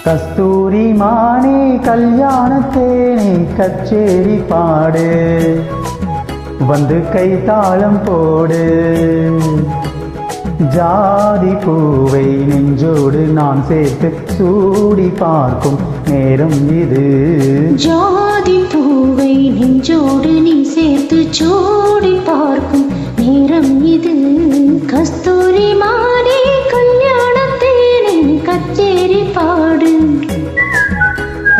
கஸ்தூரி மானே கல்யாணத்தேனே கச்சேரி பாடு, வந்து கைத்தாளம் போடு. ஜாதி பூவை நெஞ்சோடு நான் சேர்த்து சூடி பார்க்கும் நேரம் இது. ஜாதி பூவை நெஞ்சோடு நீ சேர்த்து சூடி பார்க்கும் நேரம் இது. கஸ்தூரி மானே கல்யாணத்தேனே கச்சேரி பாடு,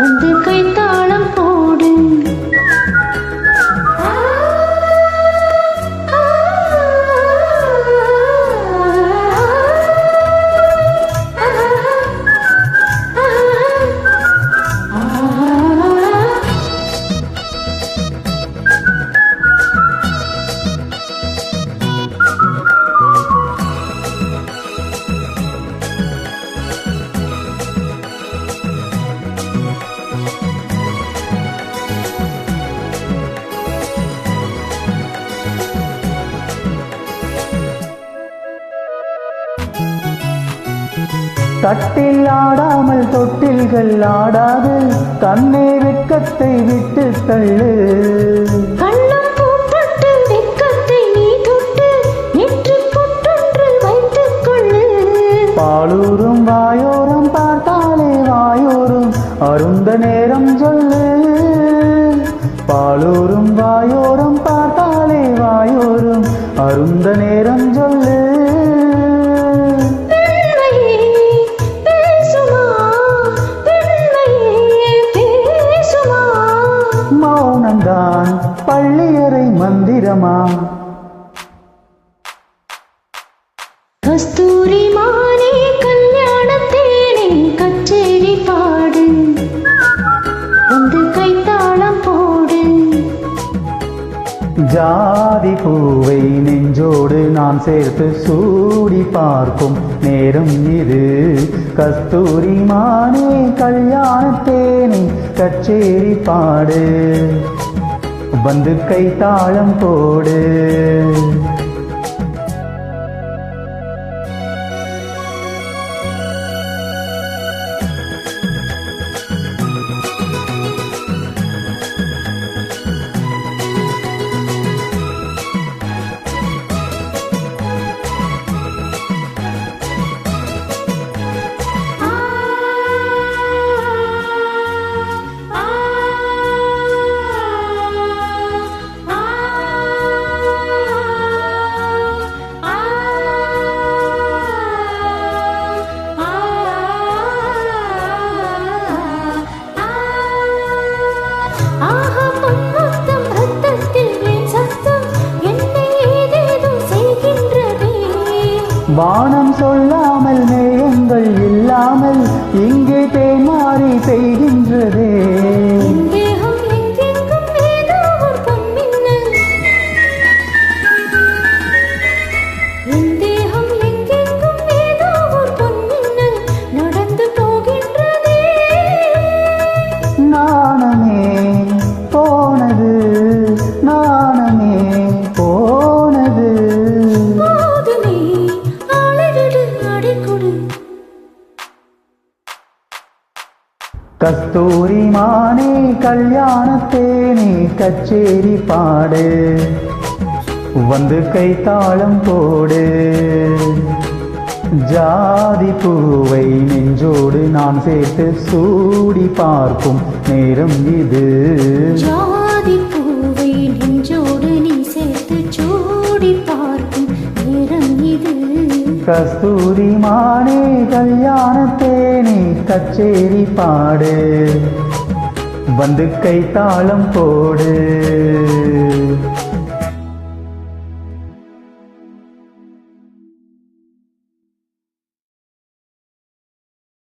வந்து கைத்தாளம் போடு. தட்டில் ஆடாமல் தொட்டில்கள் ஆடாது, கண்ணே வெட்கத்தை விட்டு தள்ளு. கண்ணம் பூப்பட்டு வெட்கத்தை நீ தொட்டு நெற்றி பொட்டொன்று வைத்துக் கொள்ளு. பாலூரும் வாயோரம் பார்த்தாலே வாயோரும் அருந்த நேரம் சொல்லு. பாலூரும் வாயோரம் பார்த்தாலே வாயோரும் அருந்த நேரம் சொல்லு. மௌனம்தான் பள்ளியறை மந்திரமா? கஸ்தூரி மானே கல்யாணத்தேனே கச்சேரி பாடு, வந்து கைத்தாளம் போடு. ஜாதி பூவை நெஞ்சோடு நான் சேர்த்து சூடி பார்க்கும் நேரம் இது. கஸ்தூரி மானே கல்யாணத்தேனே கச்சேரி பாடு, வந்து கைத்தாளம் போடு. வானம் சொல்லாமல் மேகங்கள் இல்லாமல் இங்கே தேமாறி பெய்கின்றதே. நாணமே போனது, நாணமே போனது. கஸ்தூரி மானே கல்யாணத்தேனே கச்சேரி பாடு, வந்து கைத்தாளம் போடு. ஜாதி பூவை நெஞ்சோடு நான் சேர்த்து சூடி பார்க்கும் நேரம் இது. ஜாதி பூவை நெஞ்சோடு நீ சேர்த்து சூடி பார்க்கும் நேரம் இது. கஸ்தூரி மானே கல்யாணத்தேனே கச்சேரி பாடு, வந்து கைத்தாளம் போடு.